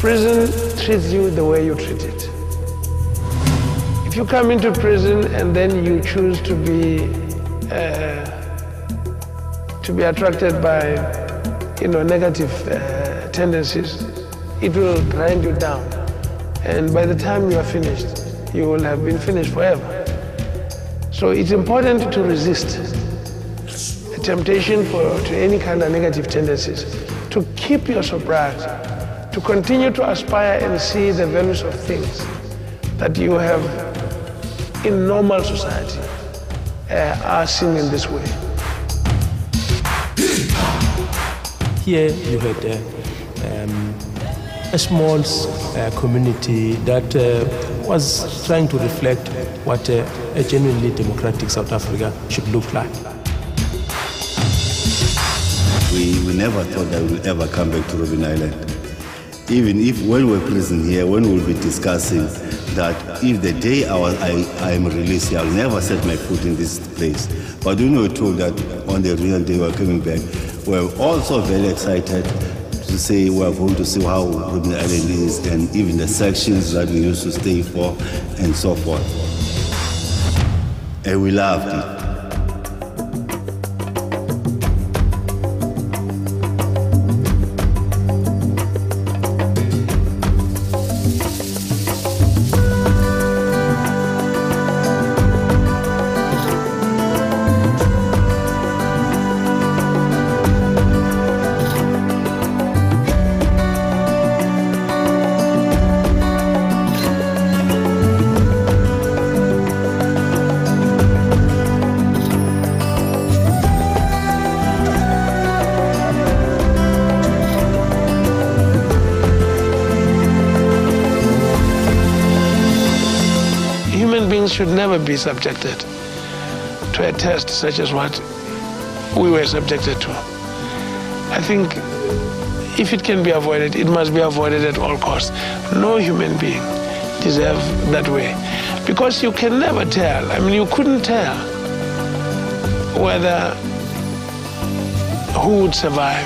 Prison treats you the way you treat it. If you come into prison and then you choose to be attracted by, negative tendencies, it will grind you down. And by the time you are finished, you will have been finished forever. So it's important to resist a temptation to any kind of negative tendencies, to keep your sobriety, to continue to aspire and see the values of things that you have in normal society are seen in this way. Here you had a small community that was trying to reflect what a genuinely democratic South Africa should look like. We never thought that we'll ever come back to Robben Island. Even if when we're in prison here, when we'll be discussing that if the day I am released here, I'll never set my foot in this place. But when we were told that on the real day we're coming back, we're also very excited to say we're going to see how Robben Island is and even the sections that we used to stay for and so forth. And we loved it. Should never be subjected to a test such as what we were subjected to. I think if it can be avoided, it must be avoided at all costs. No human being deserves that way. Because you can never tell. I mean, you couldn't tell who would survive.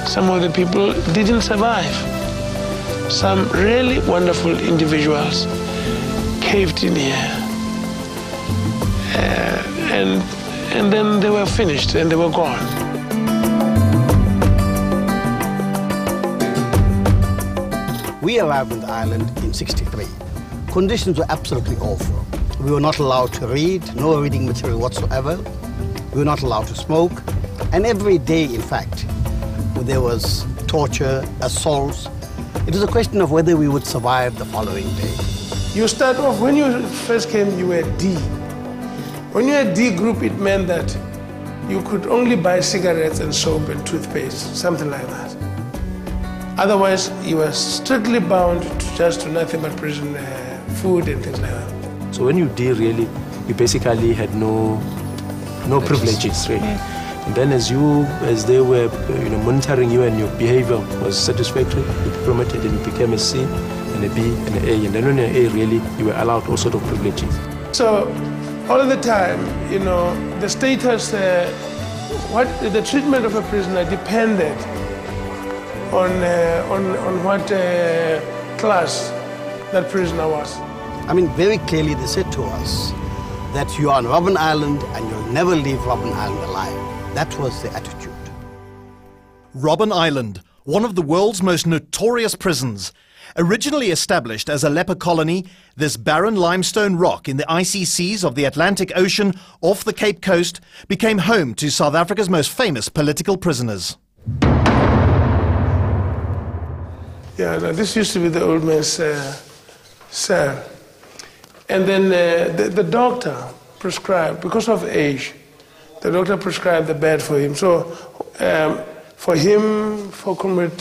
Some of the people didn't survive. Some really wonderful individuals caved in here. And then they were finished and they were gone. We arrived on the island in '63. Conditions were absolutely awful. We were not allowed to read, no reading material whatsoever. We were not allowed to smoke. And every day, in fact, there was torture, assaults. It was a question of whether we would survive the following day. You start off, when you first came, you were D. When you were D group, it meant that you could only buy cigarettes and soap and toothpaste, something like that. Otherwise, you were strictly bound to nothing but prison food and things like that. So when you D, really, you basically had no privileges, really. And then as they were monitoring you and your behavior was satisfactory, you promoted and you became a C and a B and an A. And then when you're A, really, you were allowed all sorts of privileges. So all of the time, the status, the treatment of a prisoner depended on what class that prisoner was. I mean, very clearly they said to us that you are on Robben Island and you'll never leave Robben Island alive. That was the attitude. Robben Island, one of the world's most notorious prisons. Originally established as a leper colony, this barren limestone rock in the icy seas of the Atlantic Ocean off the Cape Coast became home to South Africa's most famous political prisoners. Yeah, now this used to be the old man's cell. And then the doctor prescribed, because of age, the doctor prescribed the bed for him. So for him, for Comrade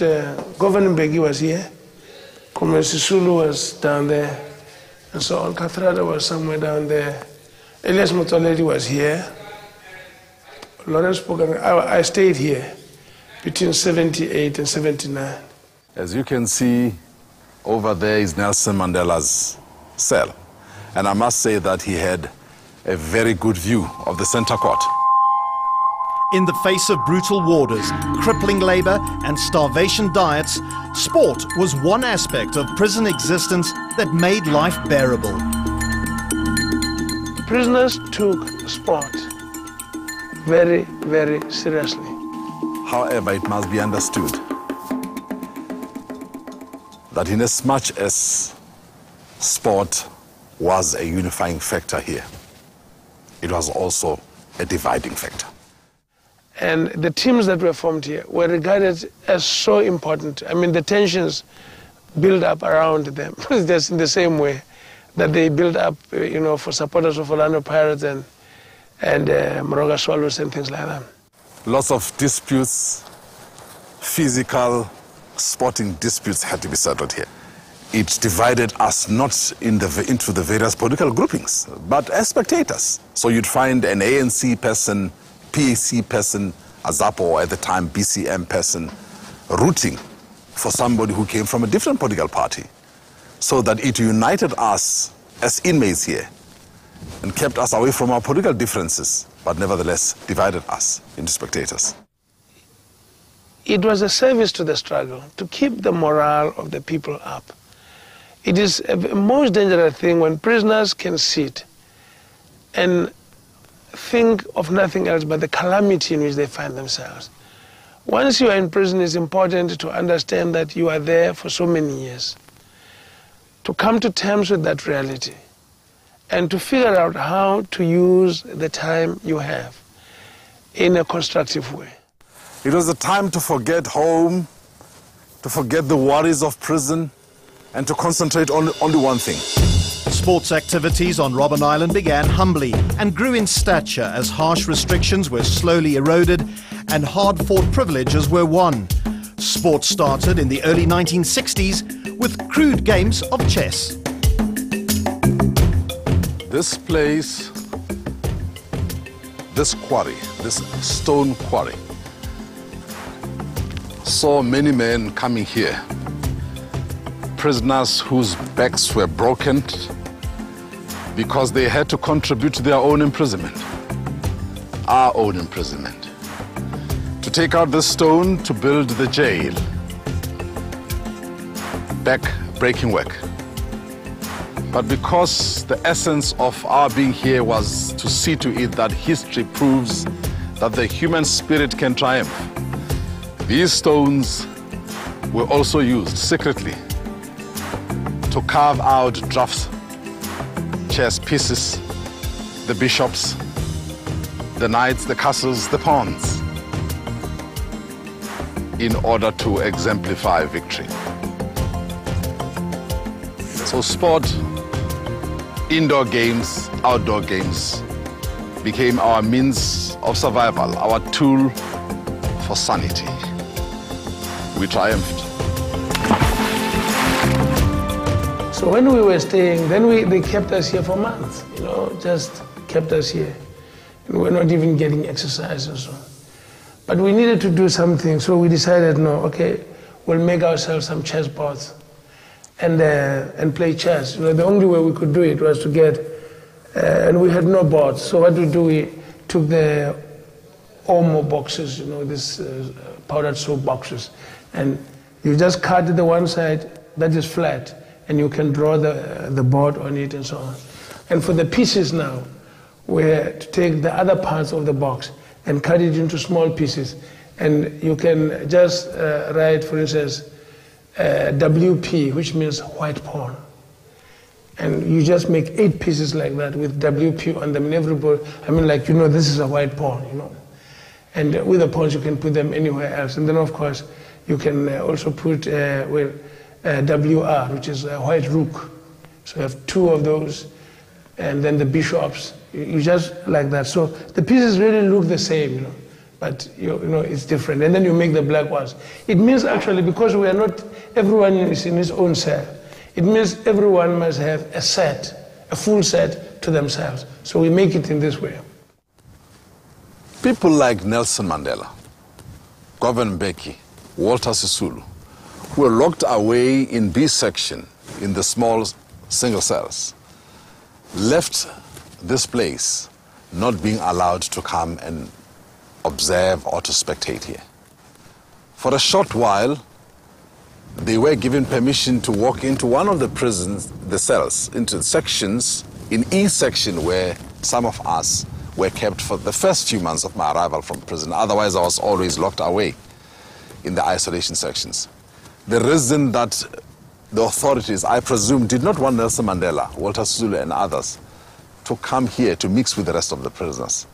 Governor Mbeki was here. Comrade Sisulu was down there, and so on. Kathrada was somewhere down there. Elias Motoledi was here. Lawrence Pogan, I stayed here between 78 and 79. As you can see, over there is Nelson Mandela's cell. And I must say that he had a very good view of the center court. In the face of brutal warders, crippling labour and starvation diets, sport was one aspect of prison existence that made life bearable. Prisoners took sport very, very seriously. However, it must be understood that in as much as sport was a unifying factor here, it was also a dividing factor. And the teams that were formed here were regarded as so important. I mean, the tensions build up around them, just in the same way that they build up, for supporters of Orlando Pirates and Moroga Swallows and things like that. Lots of disputes, physical, sporting disputes had to be settled here. It divided us not into the various political groupings, but as spectators. So you'd find an ANC person, PAC person, a ZAPO, at the time BCM person, rooting for somebody who came from a different political party, so that it united us as inmates here and kept us away from our political differences, but nevertheless divided us into spectators. It was a service to the struggle, to keep the morale of the people up. It is a most dangerous thing when prisoners can sit and think of nothing else but the calamity in which they find themselves. Once you are in prison, it's important to understand that you are there for so many years, to come to terms with that reality and to figure out how to use the time you have in a constructive way. It was a time to forget home, to forget the worries of prison, and to concentrate on only one thing. Sports activities on Robben Island began humbly and grew in stature as harsh restrictions were slowly eroded and hard-fought privileges were won. Sport started in the early 1960s with crude games of chess. This place, this quarry, this stone quarry, saw many men coming here, prisoners whose backs were broken because they had to contribute to their own imprisonment, our own imprisonment. To take out the stone to build the jail, back-breaking work. But because the essence of our being here was to see to it that history proves that the human spirit can triumph, these stones were also used secretly to carve out drafts, chess pieces, the bishops, the knights, the castles, the pawns, in order to exemplify victory. So sport, indoor games, outdoor games became our means of survival, our tool for sanity. We triumphed. So when we were staying, then they kept us here for months, just kept us here. And we're not even getting exercise or so. But we needed to do something, so we decided, no, okay, we'll make ourselves some chess boards and play chess. The only way we could do it was to get, and we had no boards. So what we do, we took the Omo boxes, this powdered soap boxes, and you just cut the one side that is flat, and you can draw the board on it and so on. And for the pieces now, we had to take the other parts of the box and cut it into small pieces. And you can just write, for instance, WP, which means white pawn. And you just make 8 pieces like that with WP on them. And everybody, this is a white pawn, And with the pawns, you can put them anywhere else. And then, of course, you can also put WR, which is a white rook. So you have 2 of those, and then the bishops. You just like that. So the pieces really look the same, but it's different. And then you make the black ones. It means actually, because we are not, everyone is in his own cell, it means everyone must have a full set to themselves. So we make it in this way. People like Nelson Mandela, Govan Mbeki, Walter Sisulu, were locked away in B section in the small single cells, left this place not being allowed to come and observe or to spectate here. For a short while, they were given permission to walk into one of the prisons, the cells, into sections, in each section where some of us were kept for the first few months of my arrival from prison. Otherwise, I was always locked away in the isolation sections. The reason that the authorities, I presume, did not want Nelson Mandela, Walter Sisulu and others to come here to mix with the rest of the prisoners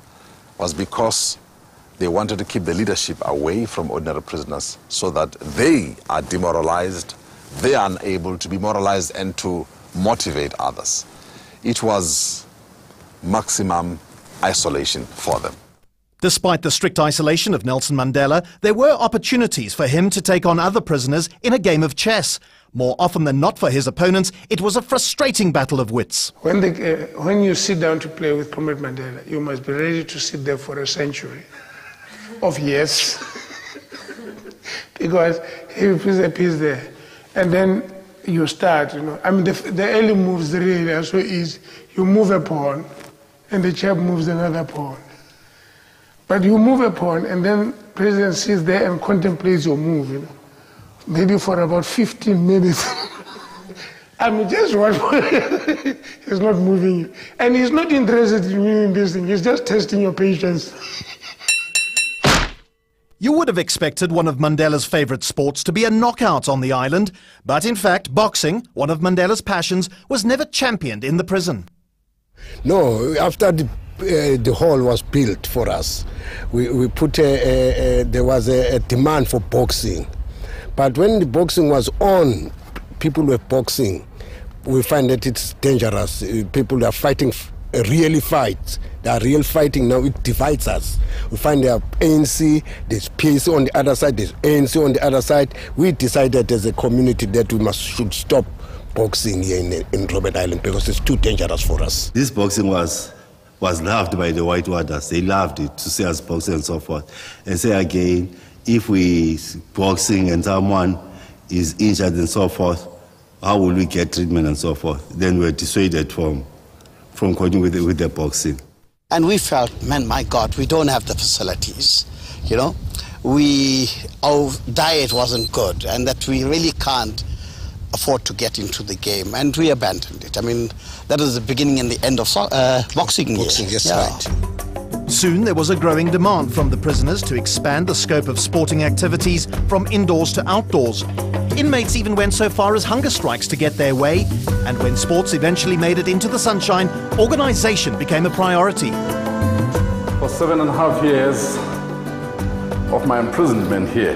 was because they wanted to keep the leadership away from ordinary prisoners so that they are demoralized, they are unable to be moralized and to motivate others. It was maximum isolation for them. Despite the strict isolation of Nelson Mandela, there were opportunities for him to take on other prisoners in a game of chess. More often than not for his opponents, it was a frustrating battle of wits. When you sit down to play with Comrade Mandela, you must be ready to sit there for a century of years. Because he puts a piece there. And then you start, I mean, the early moves really are so easy. You move a pawn, and the chap moves another pawn. But you move a pawn, and then the president sits there and contemplates your move, maybe for about 15 minutes. I mean, just one point. He's not moving you. And he's not interested in winning this thing. He's just testing your patience. You would have expected one of Mandela's favourite sports to be a knockout on the island, but in fact, boxing, one of Mandela's passions, was never championed in the prison. No, after the hall was built for us, we put there was a demand for boxing. But when the boxing was on, people were boxing. We find that it's dangerous. People are fighting, really fight. They are real fighting now. It divides us. We find there are ANC, there's PAC on the other side, there's ANC on the other side. We decided as a community that we should stop boxing here in Robben Island because it's too dangerous for us. This boxing was loved by the white warders. They loved it, to see us boxing and so forth. And say again, if we boxing and someone is injured and so forth, how will we get treatment and so forth? Then we're dissuaded from continuing with the boxing. And we felt, man, my God, we don't have the facilities, Our diet wasn't good, and that we really can't afford to get into the game, and we abandoned it. I mean, that was the beginning and the end of boxing. Boxing, yes, right. Soon there was a growing demand from the prisoners to expand the scope of sporting activities from indoors to outdoors. Inmates even went so far as hunger strikes to get their way, and when sports eventually made it into the sunshine, organisation became a priority. For 7.5 years of my imprisonment here,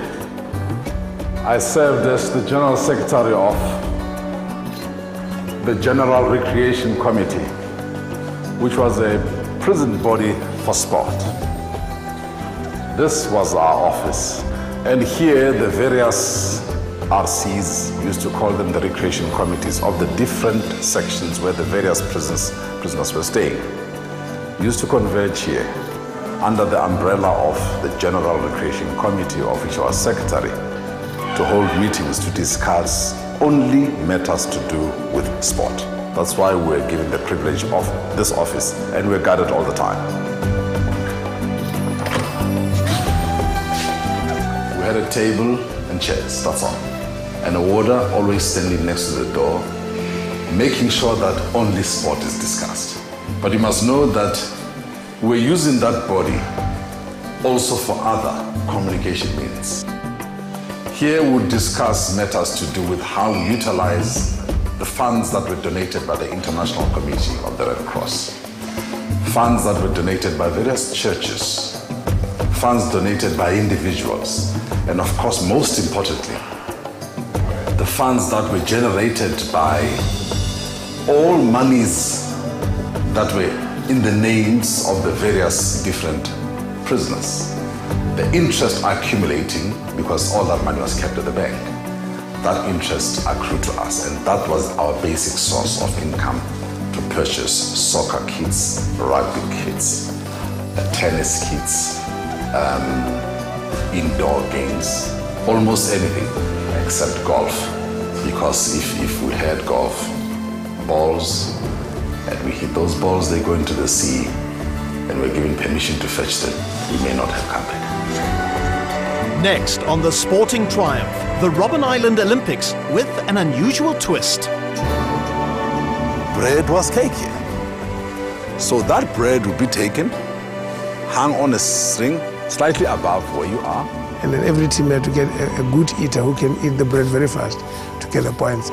I served as the General Secretary of the General Recreation Committee, which was a prison body for sport. This was our office, and here the various RCs, used to call them the recreation committees of the different sections where the various prisoners were staying, used to converge here under the umbrella of the General Recreation Committee, of which I was secretary, to hold meetings to discuss only matters to do with sport. That's why we're given the privilege of this office, and we're guarded all the time. We had a table and chairs, that's all. And a warder always standing next to the door, making sure that only sport is discussed. But you must know that we're using that body also for other communication means. Here we'll discuss matters to do with how we utilize the funds that were donated by the International Committee of the Red Cross, funds that were donated by various churches, funds donated by individuals, and of course, most importantly, the funds that were generated by all monies that were in the names of the various different prisoners. The interest accumulating because all that money was kept at the bank. That interest accrued to us, and that was our basic source of income to purchase soccer kits, rugby kits, tennis kits, indoor games, almost anything except golf. Because if we had golf balls and we hit those balls, they go into the sea, and we're given permission to fetch them. he may not have come back. Next on the Sporting Triumph, the Robben Island Olympics with an unusual twist. Bread was cake here. So that bread would be taken, hung on a string slightly above where you are. And then every team had to get a good eater who can eat the bread very fast to get the points.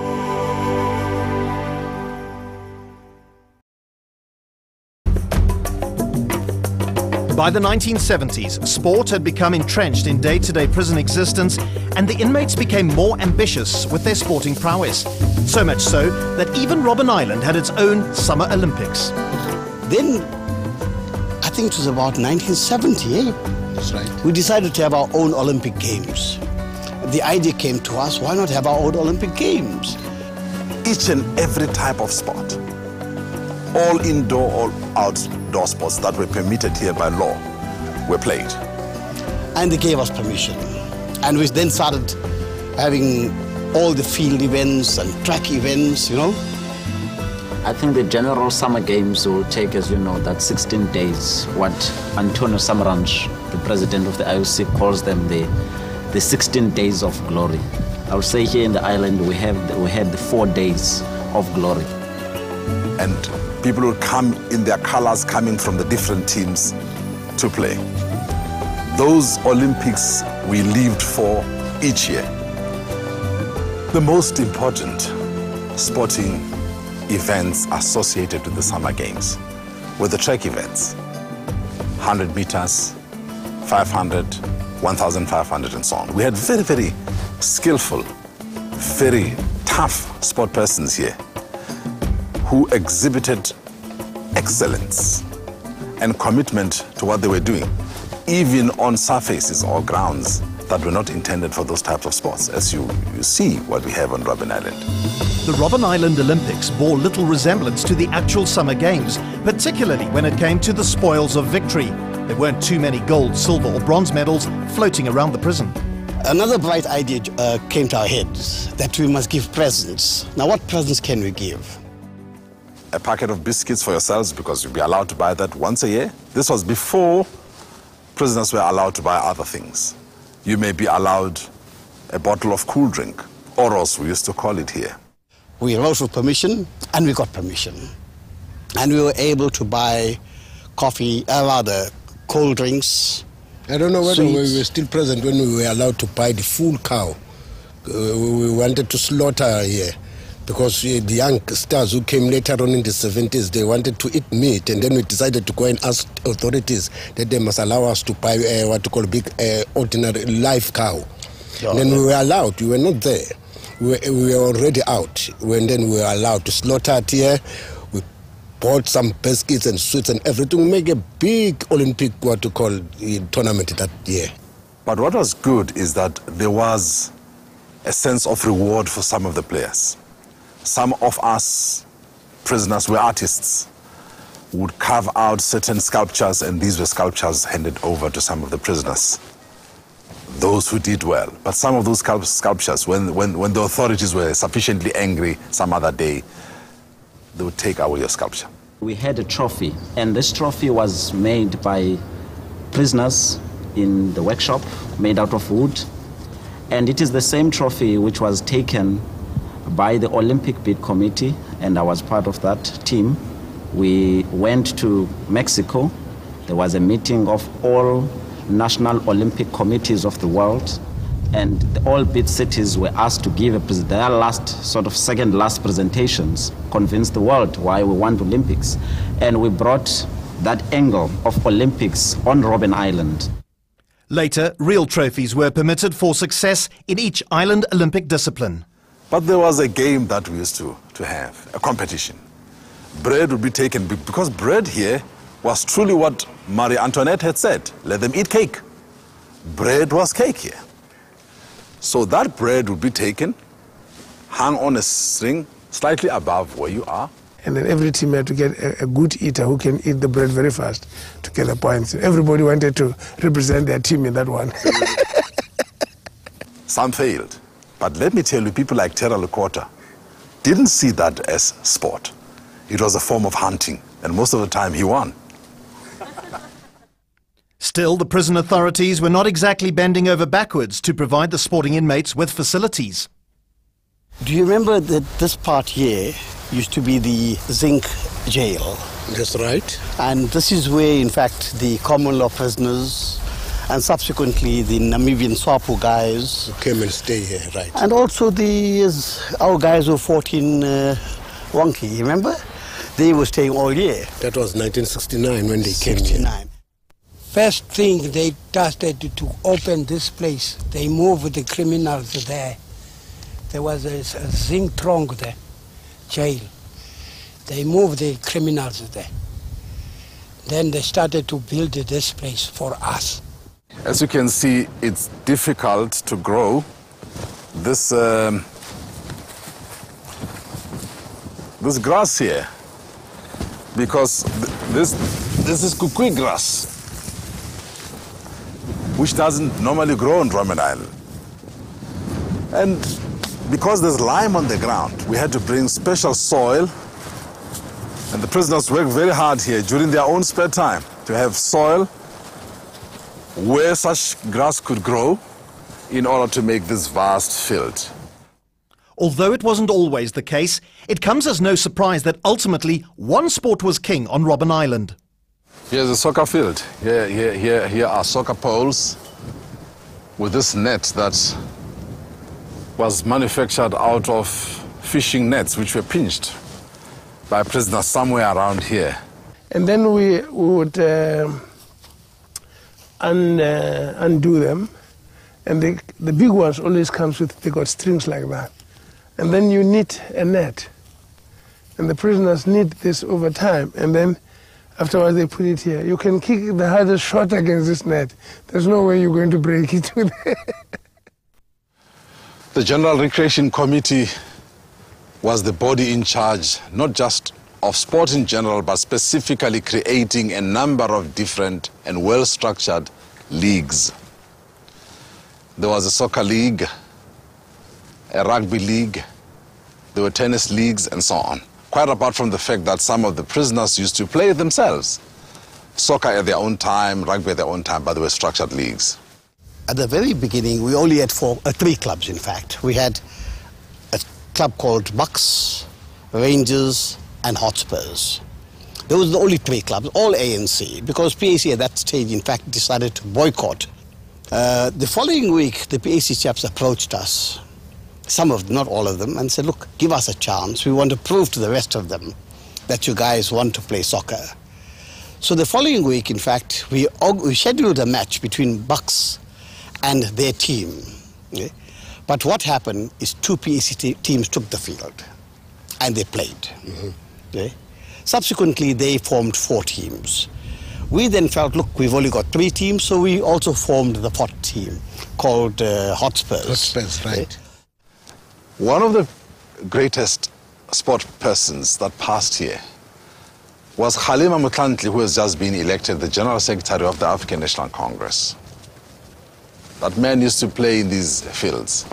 By the 1970s, sport had become entrenched in day-to-day prison existence, and the inmates became more ambitious with their sporting prowess. So much so that even Robben Island had its own Summer Olympics. Then, I think it was about 1970, That's right. we decided to have our own Olympic Games. The idea came to us, why not have our own Olympic Games? Each and every type of sport, all indoor, all outdoor sports that were permitted here by law were played. And they gave us permission. And we then started having all the field events and track events, you know. I think the general summer games will take, as you know, that 16 days, what Antonio Samaranch, the president of the IOC, calls them the 16 days of glory. I would say here in the island we had the 4 days of glory. And people would come in their colors coming from the different teams to play. Those Olympics we lived for each year. The most important sporting events associated with the Summer Games were the track events. 100 meters, 500, 1,500 and so on. We had very, very skillful, very tough sport persons here who exhibited excellence and commitment to what they were doing, even on surfaces or grounds that were not intended for those types of sports, as you see what we have on Robben Island. The Robben Island Olympics bore little resemblance to the actual Summer Games, particularly when it came to the spoils of victory. There weren't too many gold, silver or bronze medals floating around the prison. Another bright idea came to our heads, that we must give presents. Now what presents can we give? A packet of biscuits for yourselves, because you'll be allowed to buy that once a year. This was before prisoners were allowed to buy other things. You may be allowed a bottle of cool drink, Oros we used to call it here. We wrote for permission, and we got permission. And we were able to buy coffee, cold drinks. I don't know whether we sweets. were still present when we were allowed to buy the full cow. We wanted to slaughter here because the youngsters who came later on in the 70s, they wanted to eat meat, and then we decided to go and ask authorities that they must allow us to buy what you call big ordinary live cow. Yeah, then we were allowed. We were not there. We were already out. When then we were allowed to slaughter it here. We bought some biscuits and sweets and everything. We make a big Olympic what you call tournament that year. But what was good is that there was a sense of reward for some of the players. Some of us prisoners were artists, would carve out certain sculptures, and these were sculptures handed over to some of the prisoners, those who did well. But some of those sculptures, when the authorities were sufficiently angry some other day, they would take away your sculpture. We had a trophy, and this trophy was made by prisoners in the workshop, made out of wood. And it is the same trophy which was taken by the Olympic Bid Committee, and I was part of that team. We went to Mexico. There was a meeting of all national Olympic committees of the world, and all bid cities were asked to give their second last presentations, convince the world why we want Olympics. And we brought that angle of Olympics on Robben Island. Later, real trophies were permitted for success in each island Olympic discipline. But there was a game that we used to have, a competition. Bread would be taken, because bread here was truly what Marie Antoinette had said, let them eat cake. Bread was cake here. So that bread would be taken, hung on a string slightly above where you are. And then every team had to get a good eater who can eat the bread very fast to get the points. Everybody wanted to represent their team in that one. Some failed. But let me tell you, people like Terra Lekota didn't see that as sport. It was a form of hunting, and most of the time he won. Still, the prison authorities were not exactly bending over backwards to provide the sporting inmates with facilities. Do you remember that this part here used to be the zinc jail? That's right. And this is where, in fact, the common law prisoners and subsequently the Namibian SWAPO guys Came and stay here, right. and also our guys who fought in Wonky, remember? They were staying all year. That was 1969 when they came here. First thing they started to open this place, they moved the criminals there. There was a zinc trunk there, jail. They moved the criminals there. Then they started to build this place for us. As you can see, it's difficult to grow this this grass here, because this is kukui grass, which doesn't normally grow on Robben Island. And because there's lime on the ground, we had to bring special soil, and the prisoners worked very hard here during their own spare time to have soil where such grass could grow in order to make this vast field. Although it wasn't always the case, it comes as no surprise that ultimately one sport was king on Robben Island. Here's a soccer field. Here are soccer poles with this net that was manufactured out of fishing nets which were pinched by prisoners somewhere around here. And then we would undo them, and the big ones always comes with, they got strings like that. And then you knit a net, and the prisoners knit this over time, and then afterwards they put it here. You can kick the hardest shot against this net. There's no way you're going to break it with it. The General Recreation Committee was the body in charge, not just of sport in general, but specifically creating a number of different and well-structured leagues. There was a soccer league, a rugby league, there were tennis leagues, and so on. Quite apart from the fact that some of the prisoners used to play themselves. Soccer at their own time, rugby at their own time, but they were structured leagues. At the very beginning, we only had three clubs, in fact. We had a club called Bucks, Rangers, and Hotspurs. Those were the only three clubs, all ANC, because PAC at that stage, in fact, decided to boycott. The following week, the PAC chaps approached us, some of them, not all of them, and said, look, give us a chance. We want to prove to the rest of them that you guys want to play soccer. So the following week, in fact, we scheduled a match between Bucks and their team. Okay? But what happened is two PAC teams took the field and they played. Okay? Subsequently, they formed 4 teams. We then felt, look, we've only got 3 teams, so we also formed the 4th team called Hotspurs. Hotspurs, right. Okay? One of the greatest sport persons that passed here was Kgalema Motlanthe, who has just been elected the General Secretary of the African National Congress. That man used to play in these fields.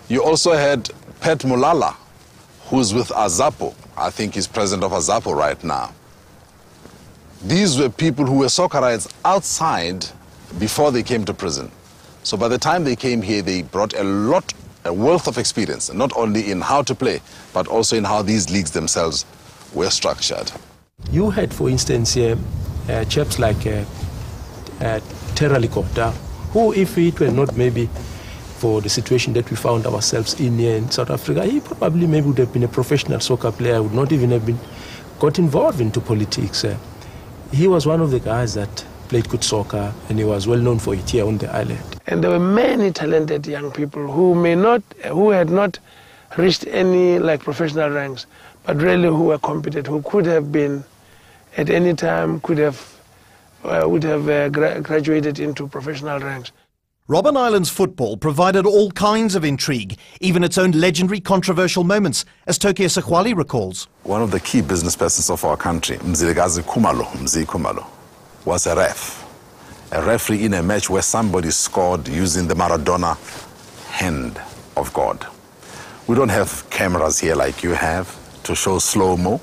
You also had Pat Mulala, who's with Azapo. I think he's president of Azapo right now. These were people who were soccerites outside before they came to prison. So by the time they came here, they brought a wealth of experience, not only in how to play, but also in how these leagues themselves were structured. You had, for instance, chaps like Terra Likota, who, if it were not maybe for the situation that we found ourselves in here in South Africa, he probably maybe would have been a professional soccer player, would not even have got involved into politics. He was one of the guys that played good soccer, and he was well known for it here on the island. And there were many talented young people who had not reached any professional ranks, but really who were competent, who could have been at any time, would have graduated into professional ranks. Robben Island's football provided all kinds of intrigue, even its own legendary controversial moments, as Tokia Sekwali recalls. One of the key business persons of our country, Mzilikazi Khumalo, was a referee in a match where somebody scored using the Maradona hand of God. We don't have cameras here like you have to show slow-mo.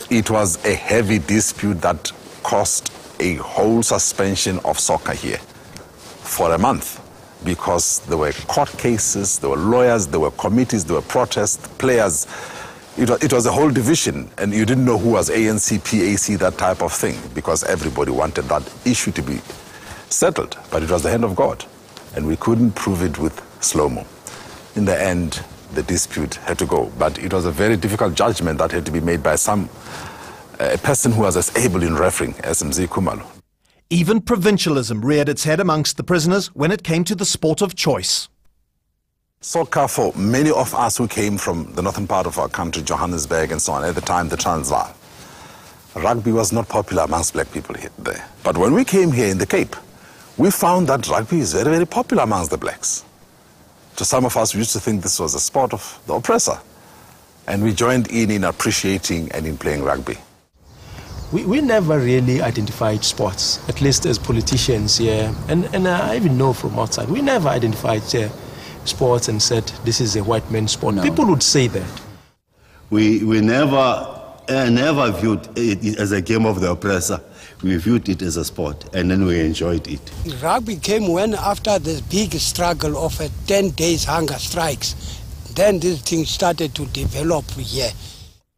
It was a heavy dispute that cost a whole suspension of soccer here for a month because there were court cases, there were lawyers, there were committees, there were protests, players. It was a whole division, and you didn't know who was ANC, PAC, that type of thing, because everybody wanted that issue to be settled. But it was the hand of God, and we couldn't prove it with slow-mo. In the end, the dispute had to go. But it was a very difficult judgment that had to be made by a person who was as able in refereeing as Mzee Khumalo. Even provincialism reared its head amongst the prisoners when it came to the sport of choice. Soccer, for many of us who came from the northern part of our country, Johannesburg and so on, at the time the Transvaal, rugby was not popular amongst black people here, there. But when we came here in the Cape, we found that rugby is very, very popular amongst the blacks. To some of us, we used to think this was a sport of the oppressor. And we joined in appreciating and in playing rugby. We never really identified sports, at least as politicians here. And I even know from outside, we never identified sports and said, this is a white man's sport. No. People would say that. We never viewed it as a game of the oppressor. We viewed it as a sport, and then we enjoyed it. Rugby came when, after this big struggle of 10 days hunger strikes, then this thing started to develop here.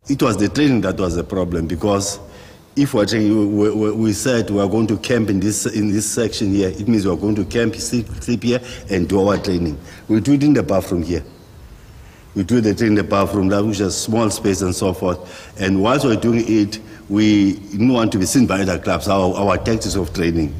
It was the training that was the problem, because if we said we are going to camp in this section here, it means we are going to camp, sleep here, and do our training. We do it in the bathroom here. We do the training in the bathroom, which is small space and so forth. And whilst we're doing it, we didn't want to be seen by other clubs, our tactics of training.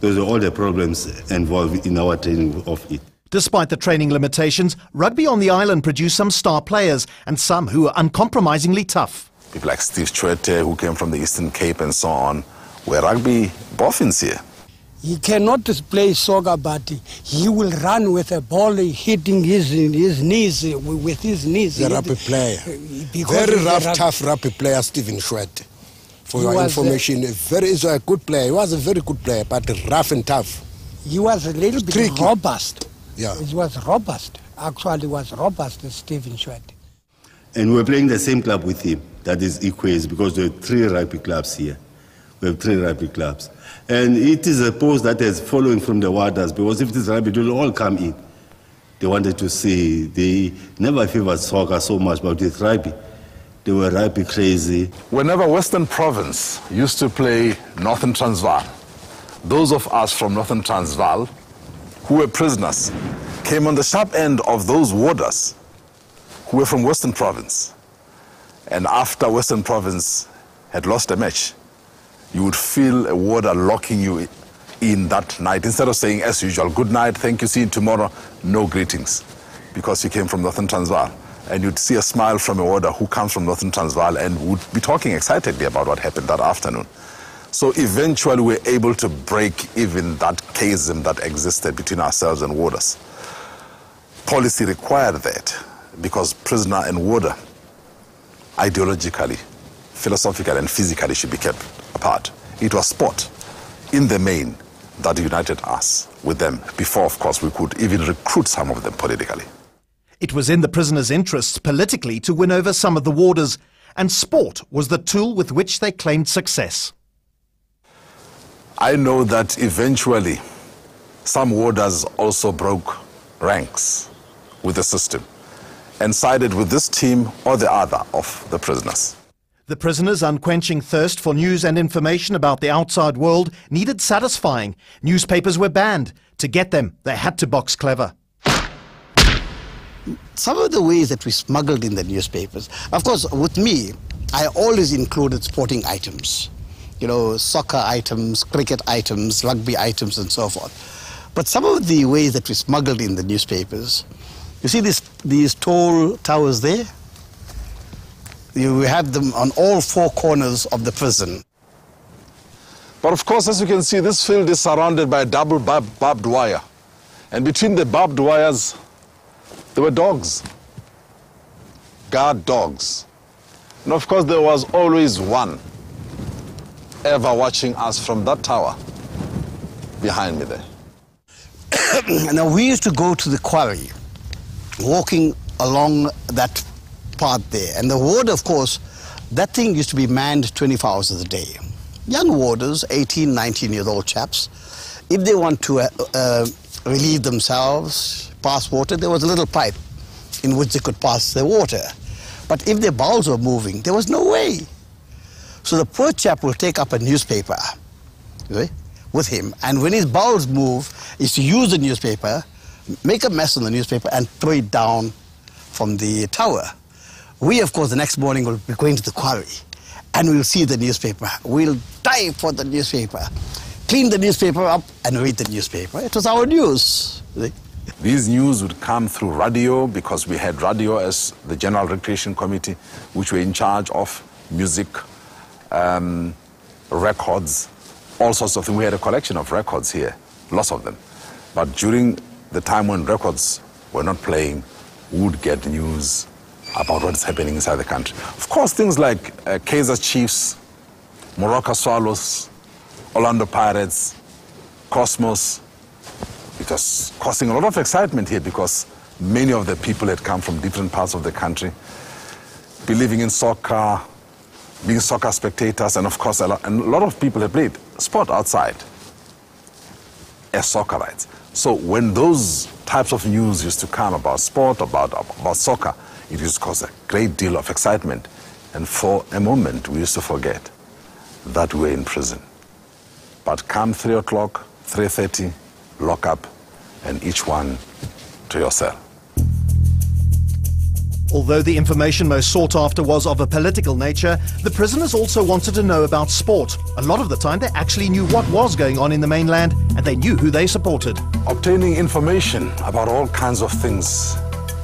Those are all the problems involved in our training of it. Despite the training limitations, rugby on the island produced some star players and some who were uncompromisingly tough. People like Steve Chwete, who came from the Eastern Cape and so on, were rugby boffins here. He cannot play soccer, but he will run with a ball hitting his knees, with his knees. The rugby player. Very rough, tough rugby player, Stephen Chwete. For your information, he's a good player. He was a very good player, but rough and tough. He was a little bit tricky. Robust. Yeah. He was robust. Actually, was robust, Stephen Chwete. And we're playing the same club with him, that is Equays, because there are 3 rugby clubs here. We have 3 rugby clubs. And it is a post that is following from the waters, because if this rugby, they will all come in. They wanted to see, they never favored soccer so much, but with rugby, they were rugby crazy. Whenever Western Province used to play Northern Transvaal, those of us from Northern Transvaal who were prisoners came on the sharp end of those warders who were from Western Province. And after Western Province had lost a match, you would feel a warder locking you in that night. Instead of saying, as usual, good night, thank you, see you tomorrow, no greetings, because you came from Northern Transvaal. And you'd see a smile from a warder who comes from Northern Transvaal and would be talking excitedly about what happened that afternoon. So eventually we were able to break even that chasm that existed between ourselves and warders. Policy required that, because prisoner and warder, ideologically, philosophically and physically, should be kept apart. It was sport, in the main, that united us with them before, of course, we could even recruit some of them politically. It was in the prisoners' interests politically to win over some of the warders, and sport was the tool with which they claimed success. I know that eventually some warders also broke ranks with the system and sided with this team or the other of the prisoners. The prisoners' unquenching thirst for news and information about the outside world needed satisfying. Newspapers were banned. To get them, they had to box clever. Some of the ways that we smuggled in the newspapers, of course, with me, I always included sporting items. You know, soccer items, cricket items, rugby items, and so forth. But some of the ways that we smuggled in the newspapers, you see these tall towers there? You have them on all 4 corners of the prison. But of course, as you can see, this field is surrounded by double barbed wire. And between the barbed wires, there were dogs, guard dogs. And of course, there was always one ever watching us from that tower behind me there. Now, we used to go to the quarry, walking along that path there. And the ward, of course, that thing used to be manned 24 hours of the day. young warders, 18, 19-year-old chaps, if they want to relieve themselves, pass water, there was a little pipe in which they could pass their water. But if their bowels were moving, there was no way. So the poor chap will take up a newspaper with him, and when his bowels move, is to use the newspaper, make a mess on the newspaper, and throw it down from the tower. We, of course, the next morning will be going to the quarry, and we'll see the newspaper. We'll dive for the newspaper, clean the newspaper up, and read the newspaper. It was our news. These news would come through radio, because we had radio as the General Recreation Committee, which were in charge of music, records, all sorts of things. We had a collection of records here, lots of them. But during the time when records were not playing, we would get news about what's happening inside the country. Of course, things like Kaizer Chiefs, Morocco Swallows, Orlando Pirates, Cosmos. It was causing a lot of excitement here because many of the people had come from different parts of the country, believing in soccer, being soccer spectators, and of course a lot of people had played sport outside as Soccerites. So when those types of news used to come about sport, about soccer, it used to cause a great deal of excitement. And for a moment, we used to forget that we were in prison. But come 3 o'clock, 3:30, lock up, and each one to your cell. Although the information most sought after was of a political nature, the prisoners also wanted to know about sport. A lot of the time they actually knew what was going on in the mainland, and they knew who they supported. Obtaining information about all kinds of things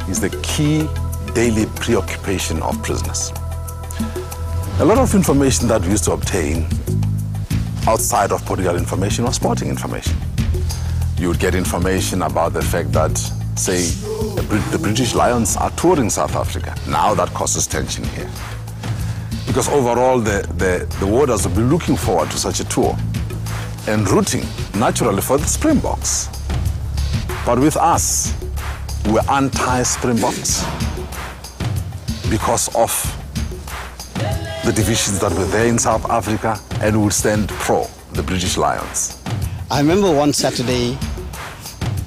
is the key daily preoccupation of prisoners. A lot of information that we used to obtain outside of political information was sporting information. You would get information about the fact that, say, the British Lions are touring South Africa. Now that causes tension here. Because overall, the warders will be looking forward to such a tour and rooting, naturally, for the Springboks. But with us, we're anti-Springboks because of the divisions that were there in South Africa, and would stand pro the British Lions. I remember one Saturday,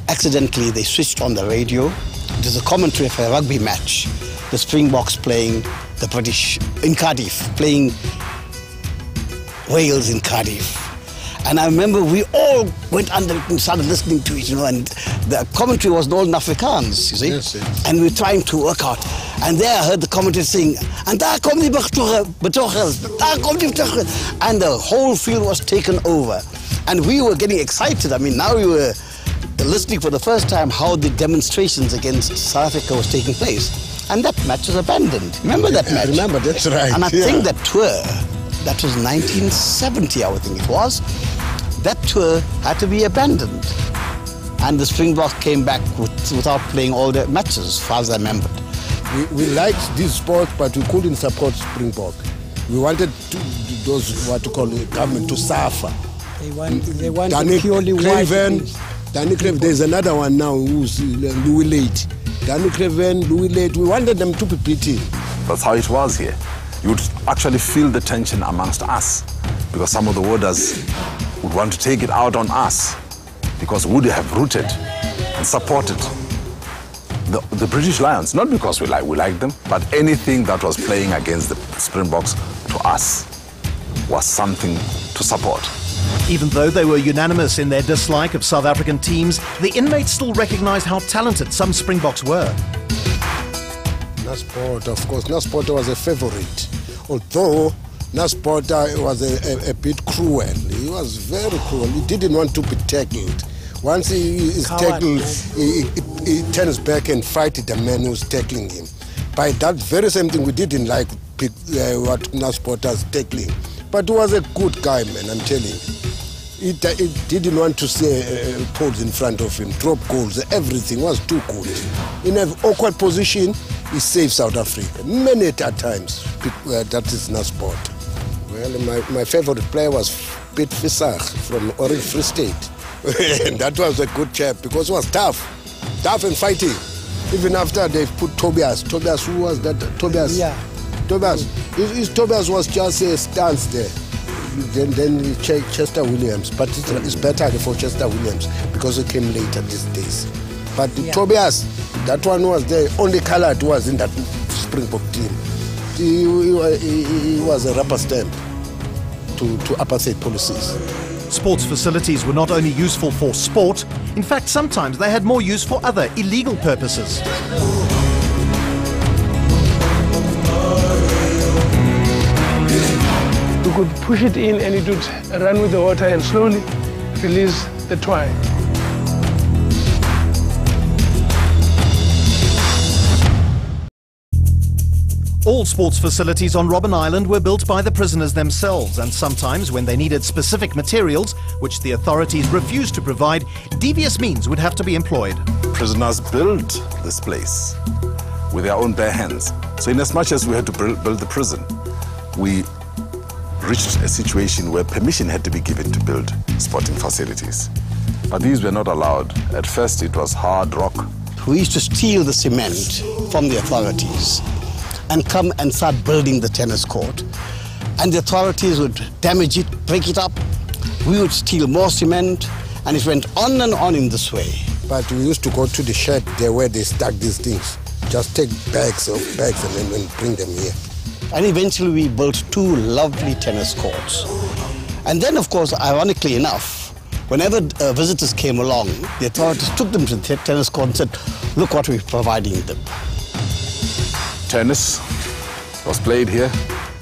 accidentally they switched on the radio. It was a commentary for a rugby match. The Springboks playing the British in Cardiff, playing Wales in Cardiff. And I remember we all went under it and started listening to it, and the commentary was all in Afrikaans, you see? Yes, yes. And we were trying to work out. And there I heard the commentator saying, and daar komt die betogers, daar komt die betogers. And the whole field was taken over. And we were getting excited. I mean, now we were listening for the first time how the demonstrations against South Africa was taking place. And that match was abandoned. Remember that match? I remember, that's right. And I think that tour, that was 1970, I would think it was, that tour had to be abandoned. And the Springboks came back without playing all their matches, as far as I remembered. We liked this sport, but we couldn't support Springbok. We wanted those, what you call the government, to suffer. They want purely white things. Danny Craven, there's another one now who's Louis Late. Danny Craven, Louis Late, we wanted them to be beaten. That's how it was here. You would actually feel the tension amongst us, because some of the warders would want to take it out on us, because we would have rooted and supported the British Lions, not because we like them, but anything that was playing against the Springboks to us was something to support. Even though they were unanimous in their dislike of South African teams, the inmates still recognized how talented some Springboks were. Nasport, of course, Nasport was a favorite. Although Nasport was a bit cruel. He was very cruel. He didn't want to be tackled. Once he is tackled, he turns back and fights the man who's tackling him. By that very same thing, we didn't like what Nasport was tackling. But he was a good guy, man, I'm telling you. He didn't want to see poles in front of him, drop goals, everything was too good. In an awkward position, he saved South Africa. Many times, that is Nasport. Well, my favorite player was Piet Visser from Orange Free State. And that was a good chap because he was tough and fighting. Even after they put Tobias. Tobias, who was that? Tobias? Yeah. Tobias. Tobias was just a stance there. then Chester Williams, but it's better for Chester Williams because it came later these days. But Tobias, that one was the only colored was in that Springbok team. He was a rubber stamp to apartheid policies. Sports facilities were not only useful for sport, in fact sometimes they had more use for other illegal purposes. You could push it in and it would run with the water and slowly release the twine. All sports facilities on Robben Island were built by the prisoners themselves, and sometimes when they needed specific materials, which the authorities refused to provide, devious means would have to be employed. Prisoners built this place with their own bare hands. So in as much as we had to build the prison, we reached a situation where permission had to be given to build sporting facilities. But these were not allowed. At first it was hard rock. We used to steal the cement from the authorities and come and start building the tennis court. And the authorities would damage it, break it up. We would steal more cement, and it went on and on in this way. But we used to go to the shed there where they stack these things. Just take bags and then bring them here. And eventually we built 2 lovely tennis courts. And then, of course, ironically enough, whenever visitors came along, the authorities took them to the tennis court and said, look what we're providing them. Tennis was played here.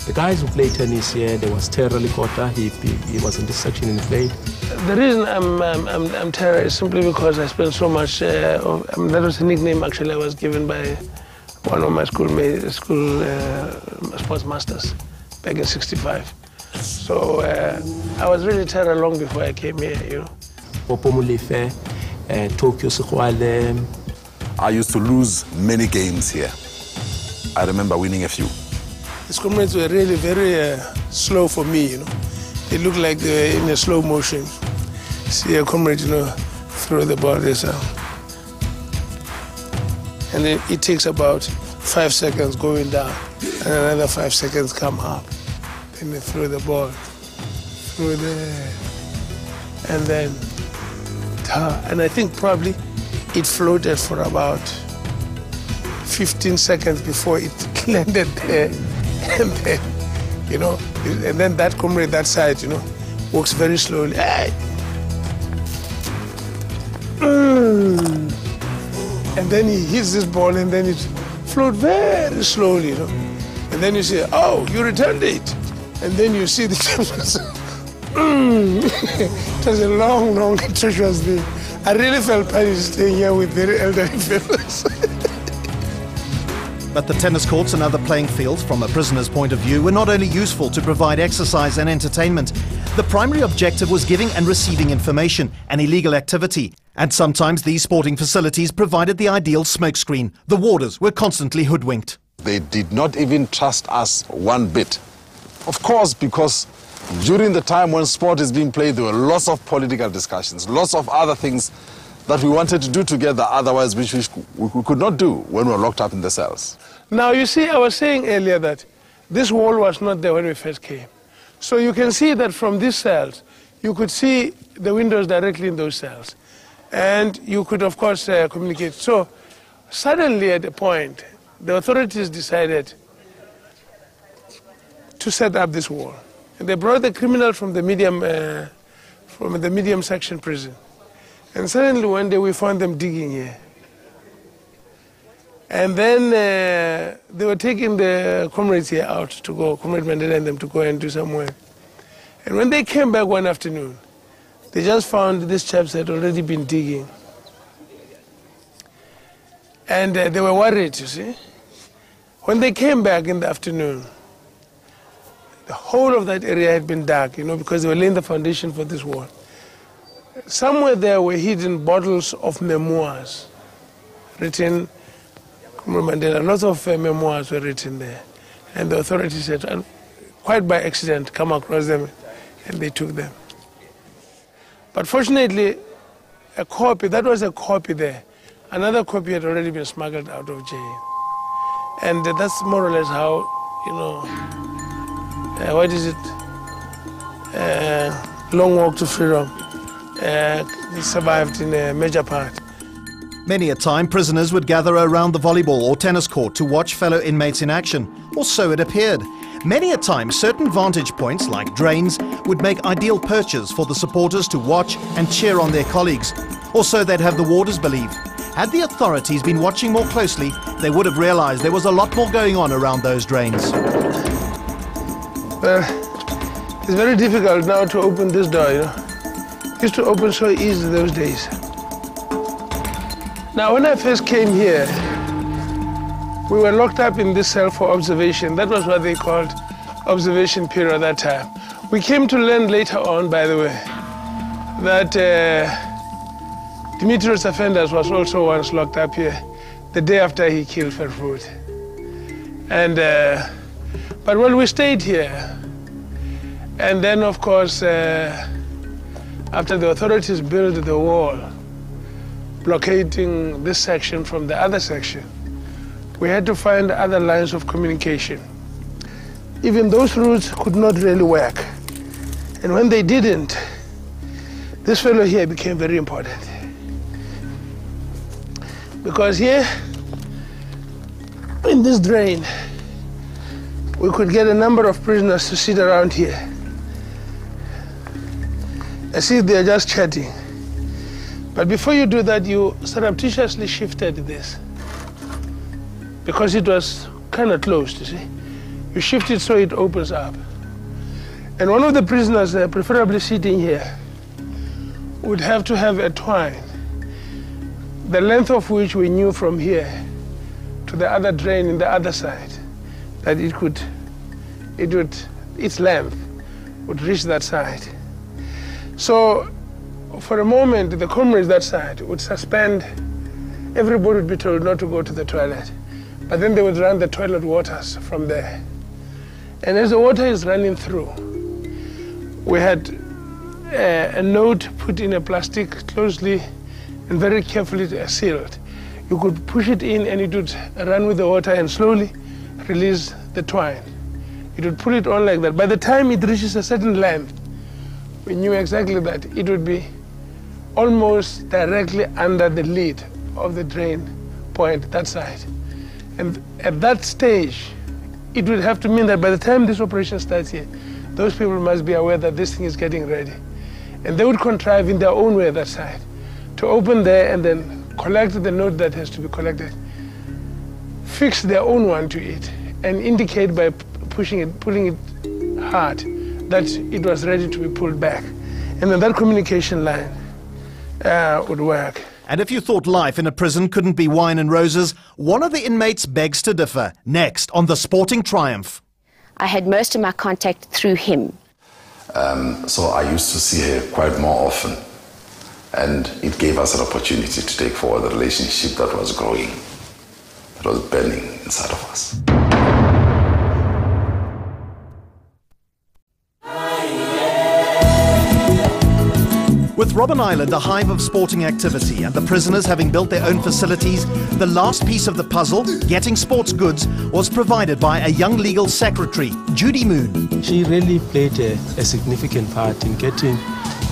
The guys who played tennis here, there was Terra Licota, he was in this section and he played. The reason I'm Terra is simply because I spent so much, that was a nickname actually I was given by one of my school sports masters back in '65. So I was really Terra long before I came here, you know. Tokyo Sekwale. I used to lose many games here. I remember winning a few. These comrades were really very slow for me, you know. They looked like they were in a slow motion. See a comrade, you know, throw the ball this out. And then it takes about 5 seconds going down, and another 5 seconds come up. Then they throw the ball through there, and then, and I think probably it floated for about 15 seconds before it landed there, and then, you know, and then that comrade that side, you know, walks very slowly. Hey! And then he hits this ball, and then it floats very slowly, you know. And then you say, oh, you returned it. And then you see the cameras. It was a long, long, treacherous thing. I really felt punished staying here with very elderly fellows. But the tennis courts and other playing fields, from a prisoner's point of view, were not only useful to provide exercise and entertainment. The primary objective was giving and receiving information, an illegal activity. And sometimes these sporting facilities provided the ideal smokescreen. The warders were constantly hoodwinked. They did not even trust us one bit. Of course, because during the time when sport is being played, there were lots of political discussions, lots of other things that we wanted to do together, otherwise which we could not do when we were locked up in the cells. Now, you see, I was saying earlier that this wall was not there when we first came. So you can see that from these cells, you could see the windows directly in those cells. And you could, of course, communicate. So suddenly at a point, the authorities decided to set up this wall. And they brought the criminal from the medium section prison. And suddenly one day we found them digging here. And then they were taking the comrades here out to go, Comrade Mandela and them, to go and do some work. And when they came back one afternoon, they just found these chaps had already been digging. And they were worried, you see. When they came back in the afternoon, the whole of that area had been dug, you know, because they were laying the foundation for this wall. Somewhere there were hidden bottles of memoirs written, Comrade Mandela, lots of memoirs were written there. And the authorities had, quite by accident, come across them, and they took them. But fortunately, a copy, that was a copy there. Another copy had already been smuggled out of jail. And that's more or less how, you know, what is it? long walk to freedom. He survived in a major part. Many a time, prisoners would gather around the volleyball or tennis court to watch fellow inmates in action, or so it appeared. Many a time, certain vantage points, like drains, would make ideal perches for the supporters to watch and cheer on their colleagues, or so they'd have the warders believe. Had the authorities been watching more closely, they would have realized there was a lot more going on around those drains. Well, it's very difficult now to open this door, you know. It used to open so easy those days. Now, when I first came here, we were locked up in this cell for observation. That was what they called observation period at that time. We came to learn later on, by the way, that Dimitrios Afendas was also once locked up here the day after he killed Ferfut. And, but when we stayed here, and then of course, after the authorities built the wall, blockading this section from the other section, we had to find other lines of communication. Even those routes could not really work. And when they didn't, this fellow here became very important. Because here, in this drain, we could get a number of prisoners to sit around here and see if they're just chatting. But before you do that, you surreptitiously shifted this because it was kind of closed, you see. You shift it so it opens up. And one of the prisoners, preferably sitting here, would have to have a twine, the length of which we knew from here to the other drain in the other side, that its length would reach that side. So for a moment, the comrades that side would suspend. Everybody would be told not to go to the toilet, but then they would run the toilet waters from there. And as the water is running through, we had a note put in a plastic closely and very carefully sealed. You could push it in and it would run with the water and slowly release the twine. It would pull it on like that. By the time it reaches a certain length, we knew exactly that it would be almost directly under the lid of the drain point, that side. And at that stage, it would have to mean that by the time this operation starts here, those people must be aware that this thing is getting ready. And they would contrive in their own way that side to open there and then collect the note that has to be collected, fix their own one to it, and indicate by pulling it hard that it was ready to be pulled back. And then that communication line would work. And if you thought life in a prison couldn't be wine and roses, one of the inmates begs to differ. Next on The Sporting Triumph. I had most of my contact through him. So I used to see her quite more often. And it gave us an opportunity to take forward the relationship that was growing, that was burning inside of us. With Robben Island a hive of sporting activity and the prisoners having built their own facilities, the last piece of the puzzle, getting sports goods, was provided by a young legal secretary, Judy Moon. She really played a significant part in getting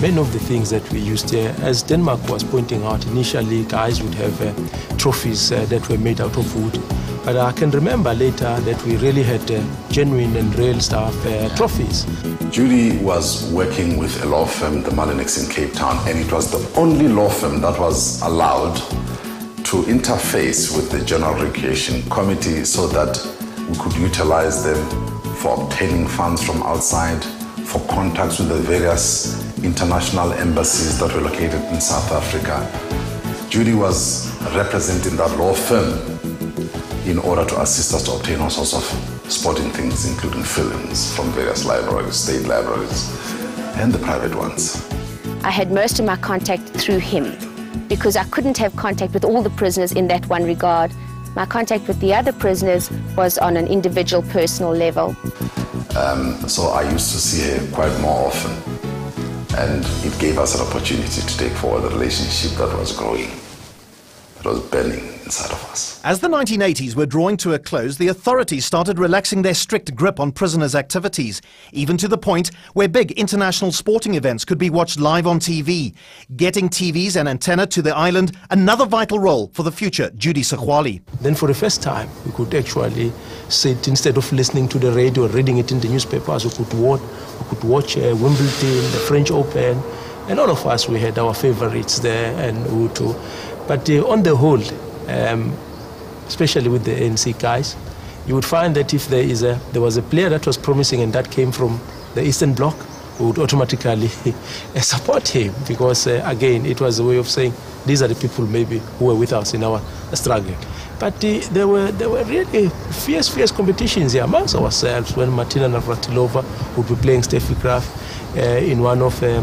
many of the things that we used here. As Denmark was pointing out, initially guys would have trophies that were made out of wood. But I can remember later that we really had genuine and real stuff trophies. Judy was working with a law firm, the Mullinex in Cape Town, and it was the only law firm that was allowed to interface with the General Recreation Committee so that we could utilize them for obtaining funds from outside, for contacts with the various international embassies that were located in South Africa. Judy was representing that law firm in order to assist us to obtain all sorts of sporting things, including films from various libraries, state libraries, and the private ones. I had most of my contact through him because I couldn't have contact with all the prisoners in that one regard. My contact with the other prisoners was on an individual, personal level. So I used to see her quite more often, and it gave us an opportunity to take forward the relationship that was growing, that was burning inside of us. As the 1980s were drawing to a close, the authorities started relaxing their strict grip on prisoners' activities, even to the point where big international sporting events could be watched live on TV. Getting TVs and antenna to the island, another vital role for the future Judy Sekhwali. Then for the first time, we could actually sit, instead of listening to the radio or reading it in the newspapers, we could watch Wimbledon, the French Open, and all of us, we had our favorites there and Utu. But on the whole, especially with the ANC guys, you would find that if there was a player that was promising and that came from the Eastern Bloc, we would automatically support him, because again, it was a way of saying these are the people maybe who were with us in our struggle. But there were really fierce competitions here amongst ourselves when Martina Navratilova would be playing Steffi Graf in one of the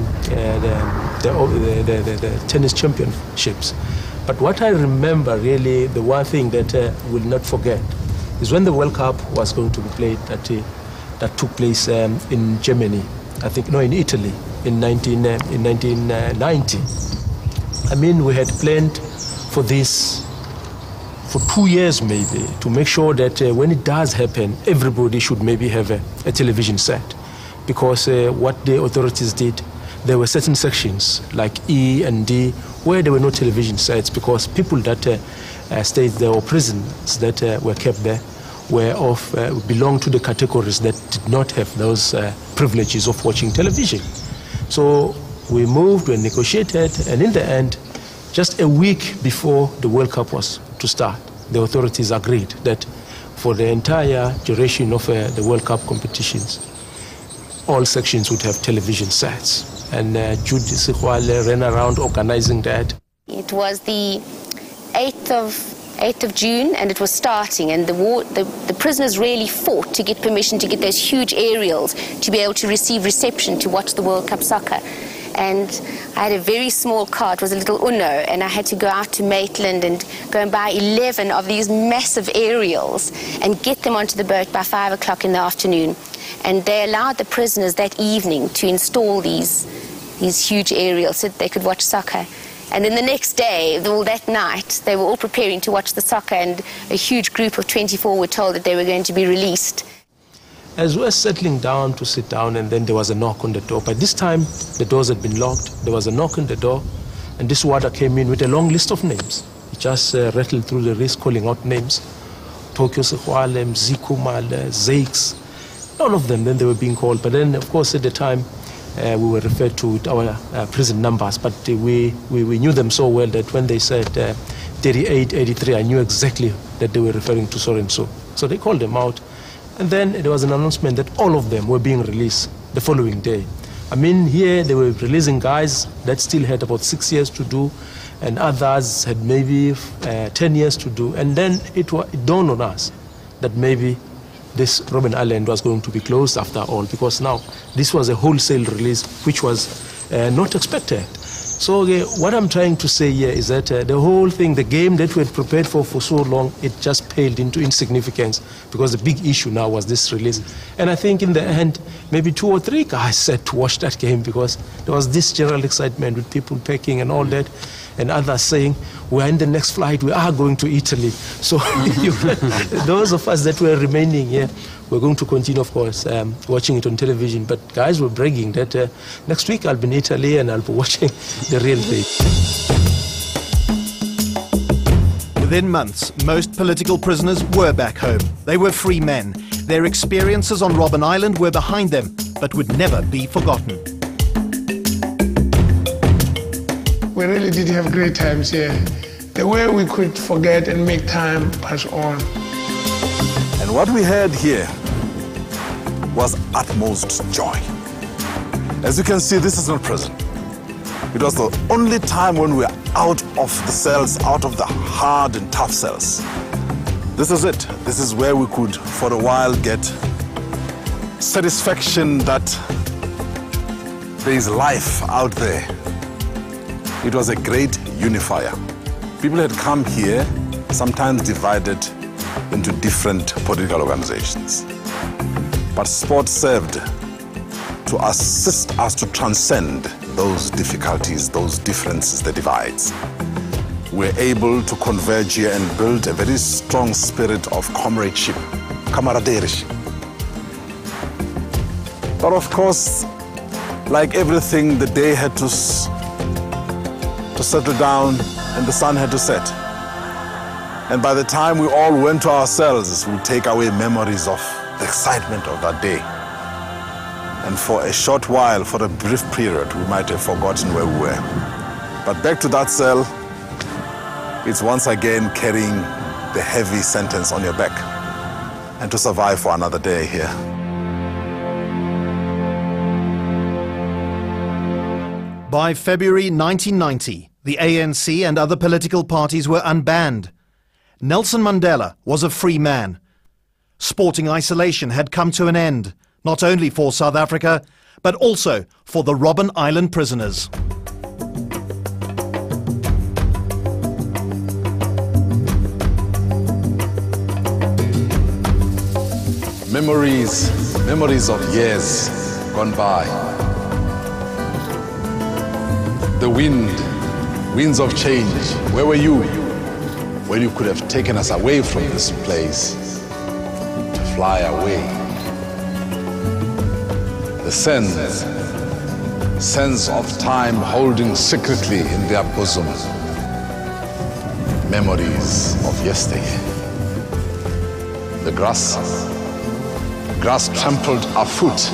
tennis championships. But what I remember really, the one thing that I will not forget, is when the World Cup was going to be played, that took place in Germany, I think, no, in Italy, in 1990. I mean, we had planned for this for 2 years maybe, to make sure that when it does happen, everybody should maybe have a television set. Because what the authorities did, there were certain sections like E and D where there were no television sets, because people that stayed there, or prisoners that were kept there, belonged to the categories that did not have those privileges of watching television. So we moved, we negotiated, and in the end, just a week before the World Cup was to start, the authorities agreed that for the entire duration of the World Cup competitions, all sections would have television sets. And Judy Sekhwali ran around organizing that. It was the 8th of June, and it was starting, and the prisoners really fought to get permission to get those huge aerials to be able to receive reception to watch the World Cup soccer. And I had a very small car, it was a little Uno, and I had to go out to Maitland and go and buy 11 of these massive aerials and get them onto the boat by 5 o'clock in the afternoon. And they allowed the prisoners that evening to install these huge aerials so that they could watch soccer. And then the next day, or that night, they were all preparing to watch the soccer, and a huge group of 24 were told that they were going to be released. As we were settling down to sit down, and then there was a knock on the door. By this time, the doors had been locked. There was a knock on the door, and this warder came in with a long list of names. He just rattled through the list, calling out names. Tokyo Sekhwali, Mziku Male, Zakes, all of them. Then they were being called. But then, of course, at the time, we were referred to our prison numbers, but we knew them so well that when they said 38, 83, I knew exactly that they were referring to so and so. So they called them out. And then there was an announcement that all of them were being released the following day. I mean, here they were releasing guys that still had about 6 years to do, and others had maybe 10 years to do. And then it dawned on us that maybe this Robben Island was going to be closed after all, because now this was a wholesale release which was not expected. So what I'm trying to say here is that the whole thing, the game that we had prepared for so long, it just paled into insignificance, because the big issue now was this release. And I think in the end, maybe 2 or 3 guys said to watch that game, because there was this general excitement with people packing and all that, and others saying, we're in the next flight, we are going to Italy. So those of us that were remaining here, we're going to continue, of course, watching it on television. But guys were bragging that next week I'll be in Italy and I'll be watching the real thing. Within months, most political prisoners were back home. They were free men. Their experiences on Robben Island were behind them, but would never be forgotten. We really did have great times here. The way we could forget and make time pass on. And what we had here was utmost joy. As you can see, this is not prison. It was the only time when we were out of the cells, out of the hard and tough cells. This is it. This is where we could, for a while, get satisfaction that there is life out there. It was a great unifier. People had come here, sometimes divided into different political organizations. But sport served to assist us to transcend those difficulties, those differences, the divides. we're able to converge here and build a very strong spirit of comradeship, camaraderie. But of course, like everything, the day had to settle down and the sun had to set. And by the time we all went to ourselves, we take away memories of the excitement of that day. And for a short while, for a brief period, we might have forgotten where we were. But back to that cell, it's once again carrying the heavy sentence on your back and to survive for another day here. By February 1990, the ANC and other political parties were unbanned. Nelson Mandela was a free man. Sporting isolation had come to an end, not only for South Africa, but also for the Robben Island prisoners. Memories of years gone by. The winds of change. Where were you when you could have taken us away from this place to fly away? The sense of time holding secretly in their bosom memories of yesterday. The grass trampled afoot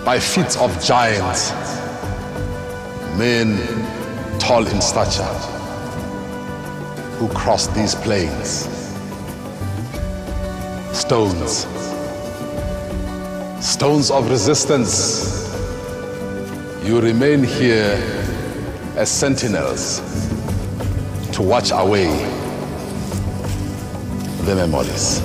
by feet of giants, men tall in stature, who crossed these plains. Stones of resistance, you remain here as sentinels to watch away the memories.